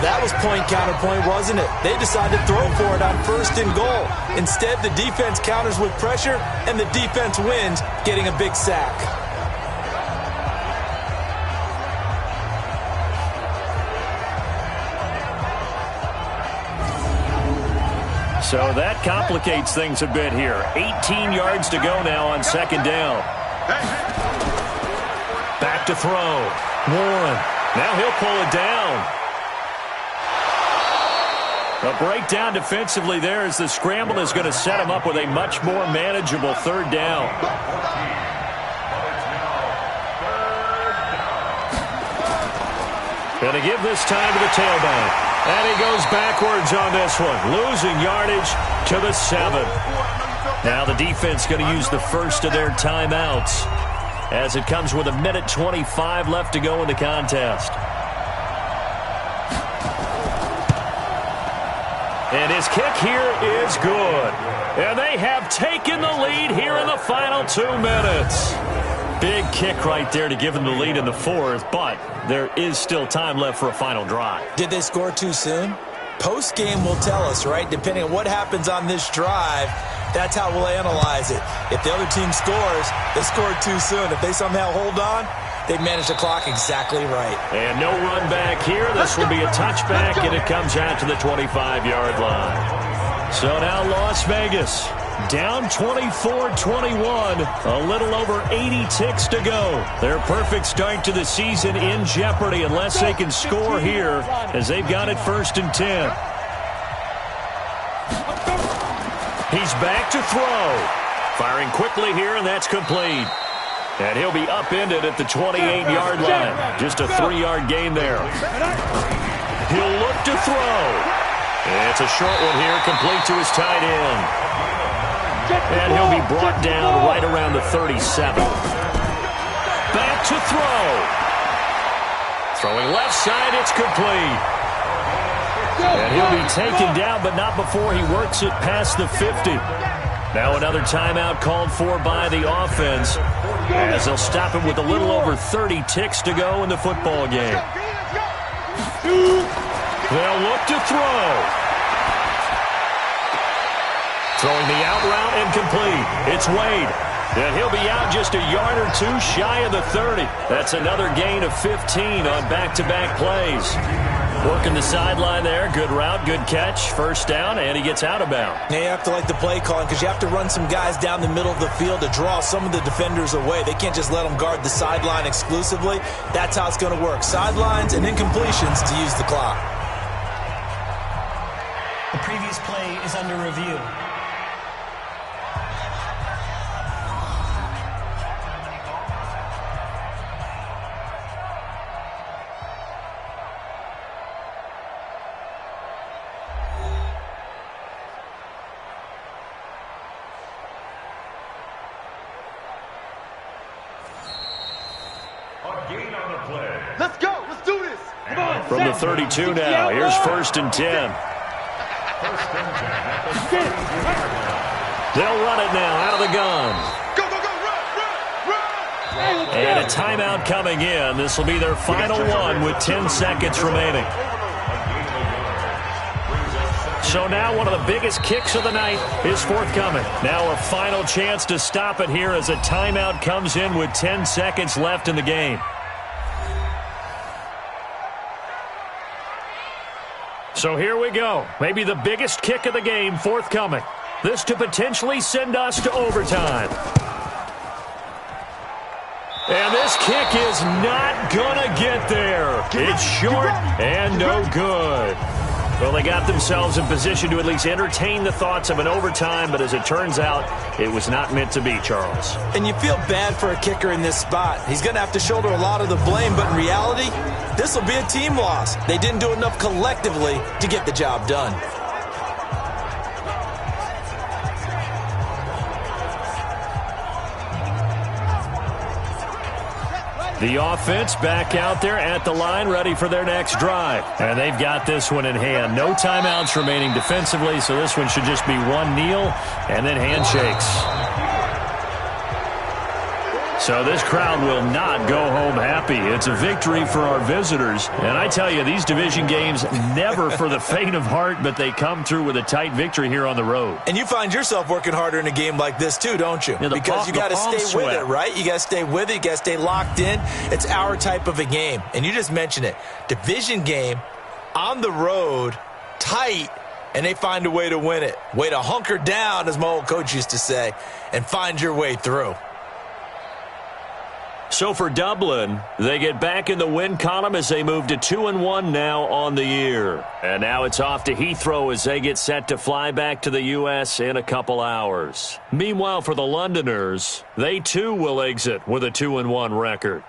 that was point counterpoint, wasn't it? They decided to throw for it on 1st and goal. Instead, the defense counters with pressure, and the defense wins, getting a big sack. So that complicates things a bit here. 18 yards to go now on 2nd down. Back to throw. Warren. Now he'll pull it down. A breakdown defensively there as the scramble is going to set him up with a much more manageable 3rd down. Going to give this time to the tailback. And he goes backwards on this one, losing yardage to the 7. Now the defense going to use the first of their timeouts as it comes with 1:25 left to go in the contest. And his kick here is good. And they have taken the lead here in the final 2 minutes. Big kick right there to give them the lead in the 4th, but there is still time left for a final drive. Did they score too soon? Post-game will tell us, right? Depending on what happens on this drive, that's how we'll analyze it. If the other team scores, they scored too soon. If they somehow hold on, they manage the clock exactly right. And no run back here. This will be a touchback, and it comes out to the 25-yard line. So now Las Vegas down 24-21, a little over 80 ticks to go. Their perfect start to the season in jeopardy unless they can score here as they've got it 1st and 10. He's back to throw. Firing quickly here, and that's complete. And he'll be upended at the 28-yard line. Just a 3-yard gain there. He'll look to throw. It's a short one here, complete to his tight end. And he'll be brought down right around the 37. Back to throw. Throwing left side, it's complete. And he'll be taken down, but not before he works it past the 50. Now another timeout called for by the offense as they'll stop him with a little over 30 ticks to go in the football game. They'll look to throw. Throwing the out route and complete. It's Wade. And he'll be out just a yard or 2 shy of the 30. That's another gain of 15 on back-to-back plays. Working the sideline there. Good route, good catch. 1st down, and he gets out of bounds. Now you have to like the play calling because you have to run some guys down the middle of the field to draw some of the defenders away. They can't just let them guard the sideline exclusively. That's how it's going to work. Sidelines and incompletions to use the clock. The previous play is under review. Let's go. Let's do this. Come on. From the 32 now, here's 1st and 10. They'll run it now out of the gun. Go, go, go. Run. And a timeout coming in. This will be their final one with 10 seconds remaining. So now one of the biggest kicks of the night is forthcoming. Now a final chance to stop it here as a timeout comes in with 10 seconds left in the game. So here we go. Maybe the biggest kick of the game forthcoming. This to potentially send us to overtime. And this kick is not going to get there. It's short and no good. Well, they got themselves in position to at least entertain the thoughts of an overtime, but as it turns out, it was not meant to be, Charles. And you feel bad for a kicker in this spot. He's going to have to shoulder a lot of the blame, but in reality, this will be a team loss. They didn't do enough collectively to get the job done. The offense back out there at the line, ready for their next drive. And they've got this one in hand. No timeouts remaining defensively, so this one should just be one kneel and then handshakes. So this crowd will not go home happy. It's a victory for our visitors. And I tell you, these division games, never for the faint of heart, but they come through with a tight victory here on the road. And you find yourself working harder in a game like this too, don't you? Yeah, because you got to stay with it, right? You got to stay with it. You got to stay locked in. It's our type of a game. And you just mentioned it. Division game, on the road, tight, and they find a way to win it. Way to hunker down, as my old coach used to say, and find your way through. So for Dublin, they get back in the win column as they move to 2-1 now on the year. And now it's off to Heathrow as they get set to fly back to the U.S. in a couple hours. Meanwhile, for the Londoners, they too will exit with a 2-1 record.